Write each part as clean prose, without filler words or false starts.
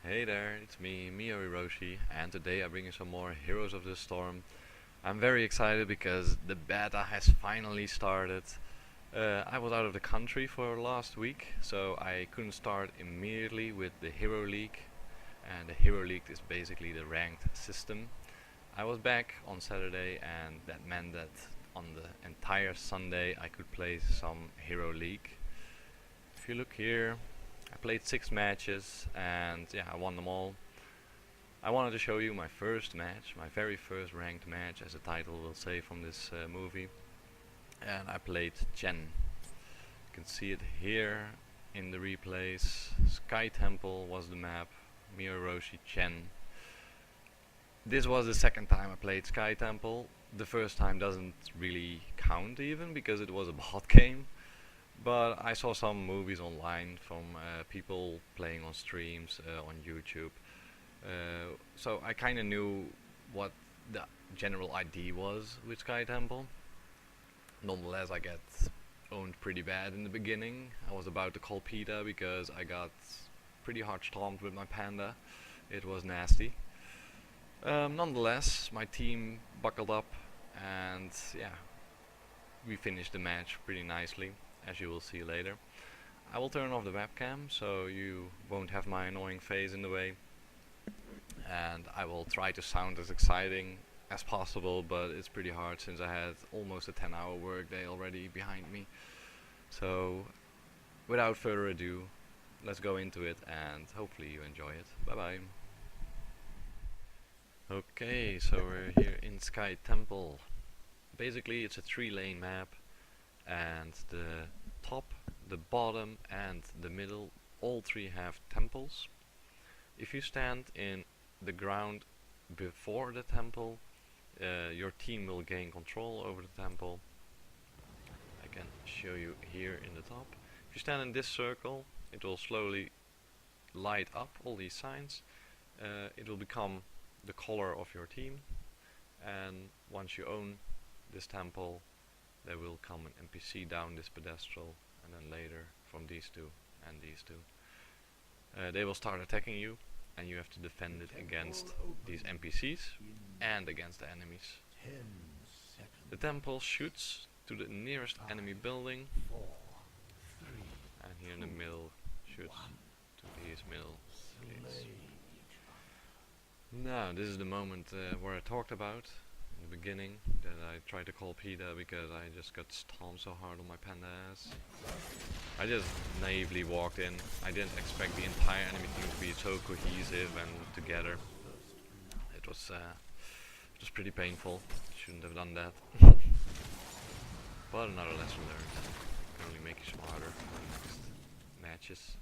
Hey there, it's me, Mio Hiroshi, and today I bring you some more Heroes of the Storm. I'm very excited because the beta has finally started. I was out of the country for last week, so I couldn't start immediately with the Hero League, and the Hero League is basically the ranked system. I was back on Saturday, and that meant that on the entire Sunday I could play some Hero League. If you look here, I played 6 matches and yeah, I won them all. I wanted to show you my first match, my very first ranked match, as the title will say from this movie. And I played Chen. You can see it here in the replays. Sky Temple was the map, Mioroshi Chen. This was the second time I played Sky Temple. The first time doesn't really count even because it was a bot game. But I saw some movies online from people playing on streams on YouTube. So I kind of knew what the general idea was with Sky Temple. Nonetheless, I get owned pretty bad in the beginning. I was about to call PETA because I got pretty hard stomped with my panda. It was nasty. Nonetheless, my team buckled up and yeah, we finished the match pretty nicely, as you will see later. I will turn off the webcam so you won't have my annoying face in the way, and I will try to sound as exciting as possible, but it's pretty hard since I had almost a 10-hour workday already behind me. So without further ado, let's go into it and hopefully you enjoy it. Bye bye. Okay, so we're here in Sky Temple. Basically it's a 3-lane map, and the top, the bottom and the middle, all three have temples. If you stand in the ground before the temple, your team will gain control over the temple. I can show you here in the top. If you stand in this circle, it will slowly light up all these signs. It will become the color of your team, and once you own this temple, there will come an NPC down this pedestal, and then later from these two and these two. They will start attacking you, and you have to defend it against these NPCs and against the enemies. The temple shoots to the nearest enemy building, and here in the middle shoots to these middle gates. Now, this is the moment where I talked about in the beginning, that I tried to call PETA because I just got stomped so hard on my panda ass. I just naively walked in. I didn't expect the entire enemy team to be so cohesive and together. It was pretty painful. Shouldn't have done that. But another lesson learned. Can only make you smarter for the next matches.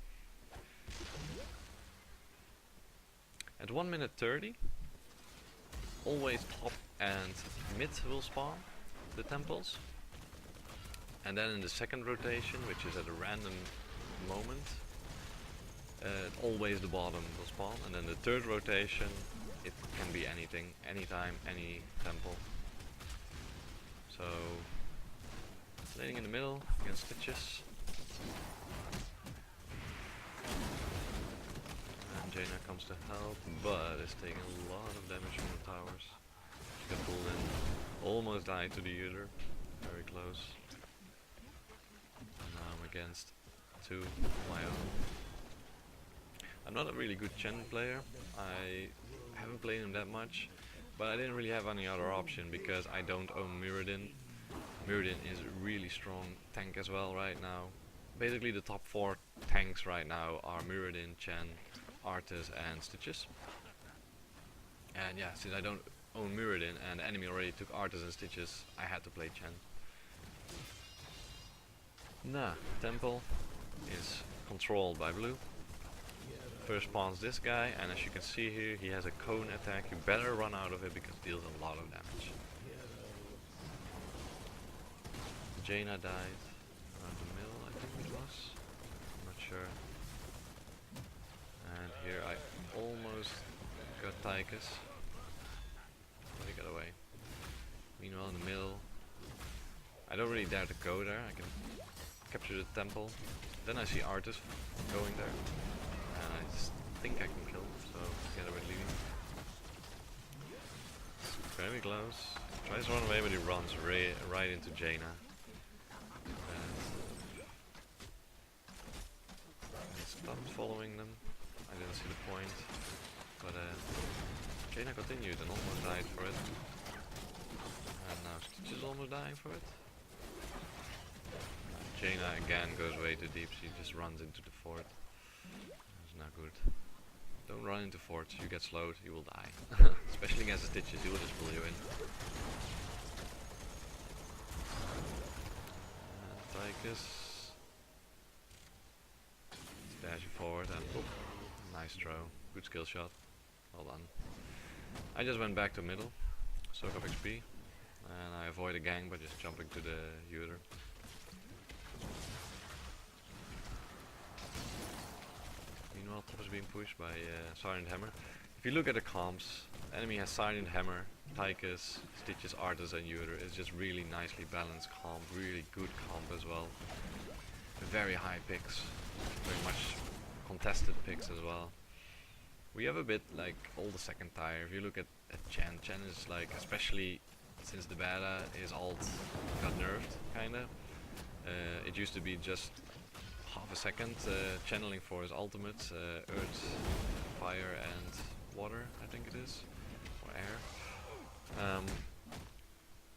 At 1 minute 30, always top and mid will spawn the temples, and then in the second rotation, which is at a random moment, always the bottom will spawn, and then the third rotation, it can be anything, anytime, any temple. So, landing in the middle against Stitches. Jaina comes to help, but is taking a lot of damage from the towers. She got pulled in, almost died to the user, very close. And now I'm against 2 of my own. I'm not a really good Chen player. I haven't played him that much, but I didn't really have any other option because I don't own Mirrodin. Mirrodin is a really strong tank as well right now. Basically the top 4 tanks right now are Mirrodin, Chen, Artis and Stitches. And yeah, since I don't own Mirrodin and the enemy already took Artis and Stitches, I had to play Chen. Nah, Temple is controlled by blue. First spawns this guy, and as you can see here, he has a cone attack. You better run out of it because it deals a lot of damage. Jaina died around the middle, I think it was. I'm not sure. And here I almost got Tychus, but he got away. Meanwhile in the middle, I don't really dare to go there. I can capture the temple. Then I see Artis going there, and I think I can kill him. Very close. Tries to run away, but he runs right into Jaina. He stopped following them. I didn't see the point. But Jaina continued and almost died for it. And now Stitch is almost dying for it. Jaina again goes way too deep. She just runs into the fort. That's not good. Don't run into forts, you get slowed, you will die. Especially against the Stitches, he will just pull you in. Tychus. Dash you forward and boop. Nice throw. Good skill shot. Well done. I just went back to middle, soak up XP, and I avoid a gang by just jumping to the Uter. Meanwhile, top is being pushed by Silent Hammer. If you look at the comps, enemy has Silent Hammer, Tychus, Stitches, Arthas and Uter. It's just really nicely balanced comp, really good comp as well. Very high picks, very much contested picks as well. We have a bit like all the second tier. If you look at Chen is like, especially since the beta, his ult got nerfed kinda. It used to be just half a second channeling for his ultimates, earth, fire and water, I think it is, or air.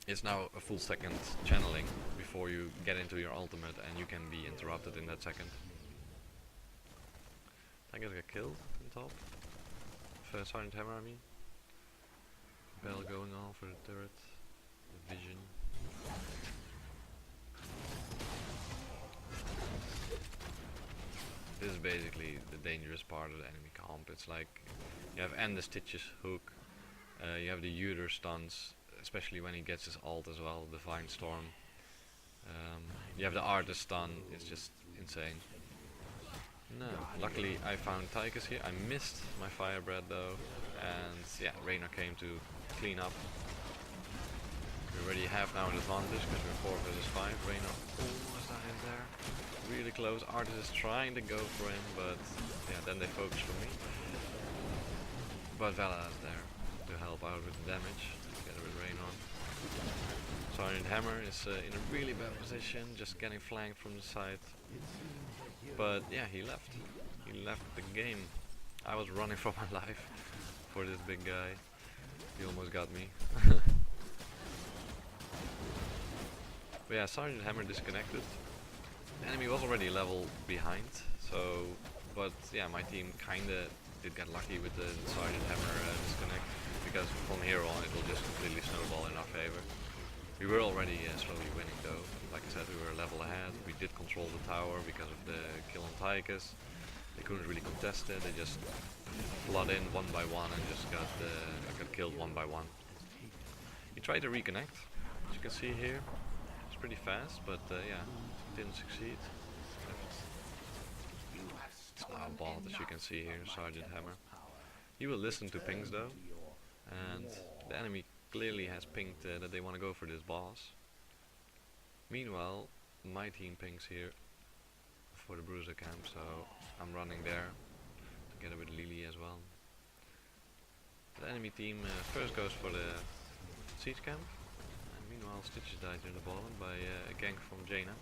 It's now a full second channeling before you get into your ultimate, and you can be interrupted in that second. I guess I got killed on top. Silent Hammer, I mean. Bell going on for the turret. The vision. This is basically the dangerous part of the enemy comp. It's like you have the Stitches hook, you have the Uter stuns, especially when he gets his ult as well, Divine Storm. You have the Arthas stun, it's just insane. No, luckily I found Tychus here. I missed my fire bread though, and yeah, Reynor came to clean up. We already have now an advantage because we're 4 versus 5. Reynor almost died there. Really close. Arthas is trying to go for him, but yeah, then they focus for me. But Vela is there to help out with the damage, together with Reynor. Silent Hammer is in a really bad position, just getting flanked from the side. But yeah, he left. He left the game. I was running for my life for this big guy. He almost got me. But yeah, Sergeant Hammer disconnected. The enemy was already a level behind, so, but yeah, my team kinda did get lucky with the Sergeant Hammer disconnect, because from here on it will just completely snowball in our favor. We were already slowly winning though. Like I said, we were a level ahead. We did control the tower because of the kill on Tychus. They couldn't really contest it. They just flood in one by one and just got killed one by one. He tried to reconnect, as you can see here. It's pretty fast, but yeah, didn't succeed. It's now a bot, as you can see here, Sergeant Hammer. He will listen to pings though, and the enemy clearly has pinged that they want to go for this boss. Meanwhile, my team pings here for the Bruiser camp, so I'm running there together with Lily as well. The enemy team first goes for the siege camp, and meanwhile Stitches died in the bottom by a gank from Jaina.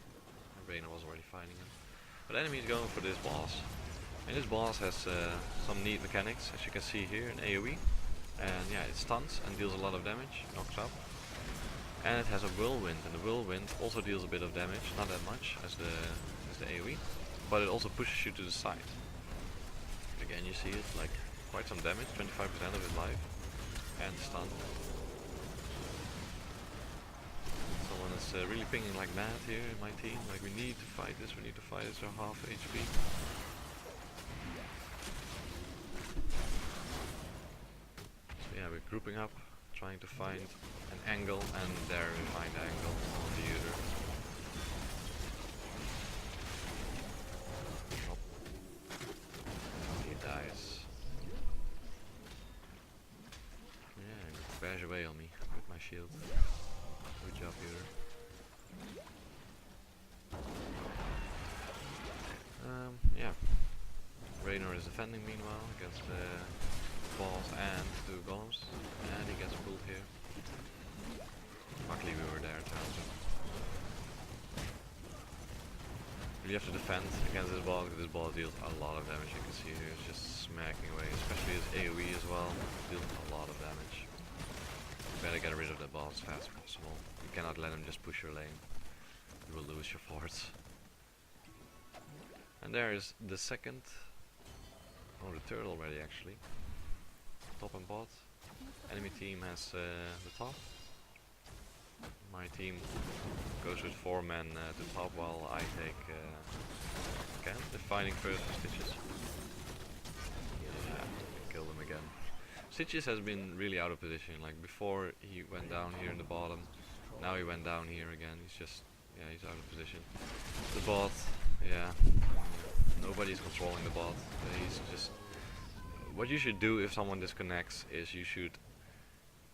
Reynor was already fighting him. But the enemy is going for this boss, and this boss has some neat mechanics, as you can see here, in AoE. And yeah, it stuns and deals a lot of damage, knocks up. And it has a whirlwind, and the whirlwind also deals a bit of damage, not that much as the AoE, but it also pushes you to the side. Again, you see it, like quite some damage, 25% of his life, and stun. Someone is really pinging like mad here in my team, like we need to fight this, we're half HP. Yeah, we're grouping up, trying to find an angle, and there we find the angle on the Uter. He dies. Yeah, he bash away on me with my shield. Good job, Uter. Yeah. Reynor is defending meanwhile against the boss and 2 golems, and he gets pulled here. Luckily we were there to help him. You have to defend against this ball, because this ball deals a lot of damage. You can see here it's just smacking away, especially his AoE as well, deals a lot of damage. You better get rid of that ball as fast as possible. You cannot let him just push your lane. You will lose your forts. And there is the second, or the third already actually. Top and bot. Enemy team has the top. My team goes with 4 men to top while I take camp. They're fighting first for Stitches. Yeah, kill them again. Stitches has been really out of position. Like before he went down here in the bottom. Now he went down here again. He's just, yeah, he's out of position. The bot, yeah, nobody's controlling the bot. He's just, what you should do if someone disconnects is you should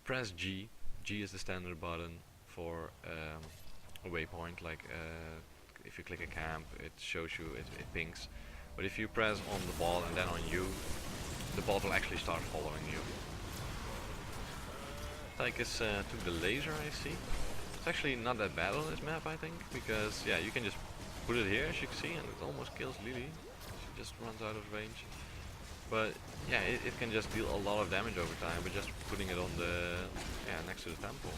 press G. G is the standard button for a waypoint. Like if you click a camp, it shows you, it pings. But if you press on the ball and then on you, the ball will actually start following you. Tychus took the laser, I see. It's actually not that bad on this map, I think, because yeah, you can just put it here, as you can see, and it almost kills Lily. She just runs out of range. But yeah, it can just deal a lot of damage over time, but just putting it on the, yeah, next to the temple,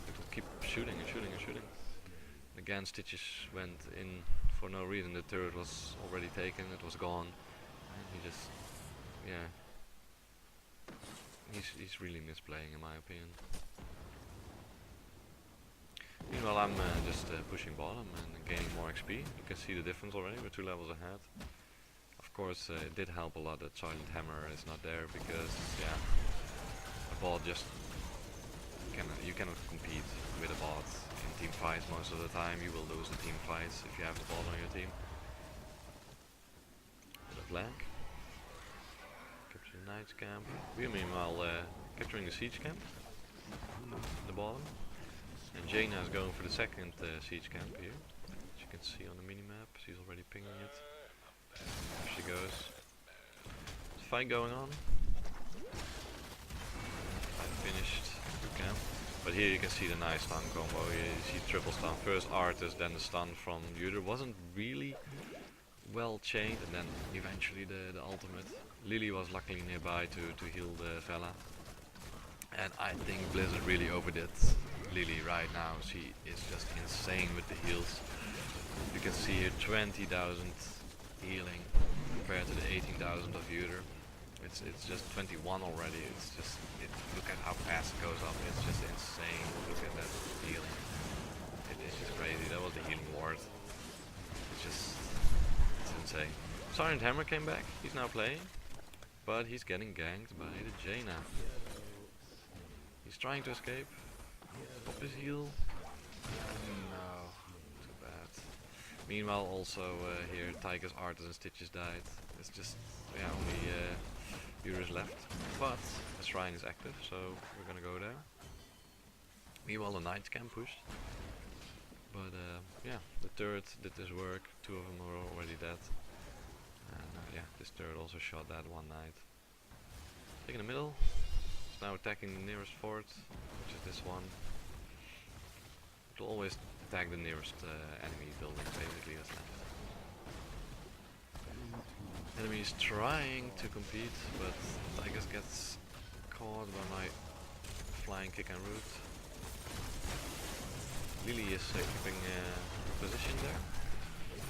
it will keep shooting and shooting and shooting. Again, Stitches went in for no reason. The turret was already taken, it was gone, and he just, yeah, he's really misplaying in my opinion. Meanwhile, I'm just pushing bottom and gaining more XP. You can see the difference already, we're 2 levels ahead. Of course, it did help a lot that Silent Hammer is not there, because yeah, a bot just you cannot compete with a bot in team fights most of the time. You will lose the team fights if you have the bot on your team. Bit of lag. Capture the Knight's camp. We are meanwhile capturing the siege camp at the bottom. And Jaina is going for the second siege camp here. As you can see on the minimap, she's already pinging it. There she goes. There's a fight going on. I finished the camp. But here you can see the nice stun combo. Here you see triple stun. First Arthas, then the stun from Udyr. Wasn't really well chained, and then eventually the ultimate. Lily was luckily nearby to heal the Vela. And I think Blizzard really overdid Lily right now. She is just insane with the heals. You can see here 20,000 healing compared to the 18,000 of Udyr. It's just 21 already. It's just, look at how fast it goes up. It's just insane. Look at that healing. It's just crazy. That was the healing ward. It's insane. Silent Hammer came back. He's now playing, but he's getting ganked by the Jaina. He's trying to escape. Pop his heal. No, too bad. Meanwhile, also here, Tychus, Arthas, and Stitches died. It's just, yeah, only Udyr is left. But the shrine is active, so we're gonna go there. Meanwhile, the Knights camp pushed. But yeah, the turret did this work. 2 of them are already dead. And yeah, this turret also shot that one Knight. Taking the middle. It's now attacking the nearest fort, which is this one. It will always attack the nearest enemy building, basically, that's left. Enemy is trying to compete, but Tychus gets caught by my flying kick and root. Lily is keeping position there.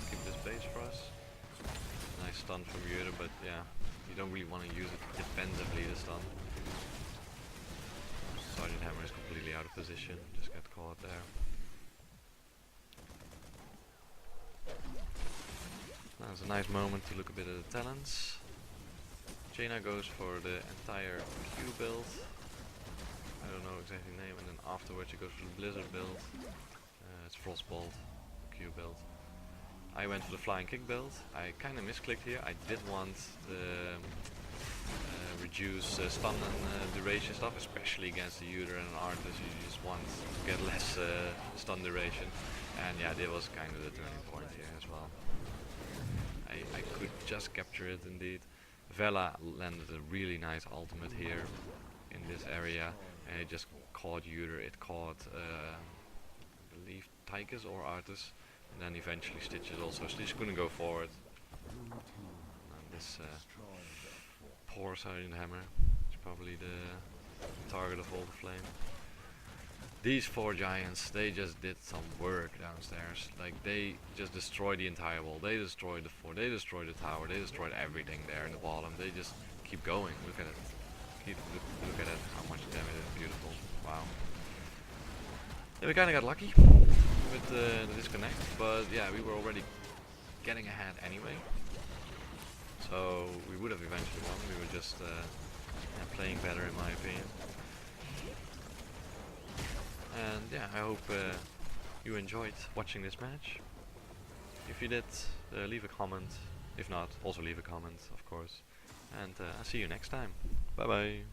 Keep this base for us. Nice stun from Udyr, but yeah, you don't really want to use it defensively, the stun. Sergeant Hammer is completely out of position, just got caught there. Now it's a nice moment to look a bit at the talents. Jaina goes for the entire Q build. I don't know exactly the name, and then afterwards she goes for the Blizzard build. It's Frostbolt Q build. I went for the Flying Kick build. I kinda misclicked here. I did want the reduce stun and duration stuff, especially against the Udyr and an Arthas. You just want to get less stun duration. And yeah, that was kind of the turning point here as well. I could just capture it indeed. Vela landed a really nice ultimate here in this area. and it just caught Uter, it caught I believe Tychus or Artus, and then eventually Stitches also. Stitches couldn't go forward. And this poor Sergeant Hammer is probably the target of all the flame. These 4 giants, they just did some work downstairs. Like, they just destroyed the entire wall. They destroyed the fort, they destroyed the tower, they destroyed everything there in the bottom. They just keep going. Look at it. Look at it, how much damage is beautiful. Wow. Yeah, we kinda got lucky with the disconnect, but yeah, we were already getting ahead anyway. So we would have eventually won. We were just playing better in my opinion. And yeah, I hope you enjoyed watching this match. If you did, leave a comment. If not, also leave a comment, of course. And I'll see you next time. Bye bye.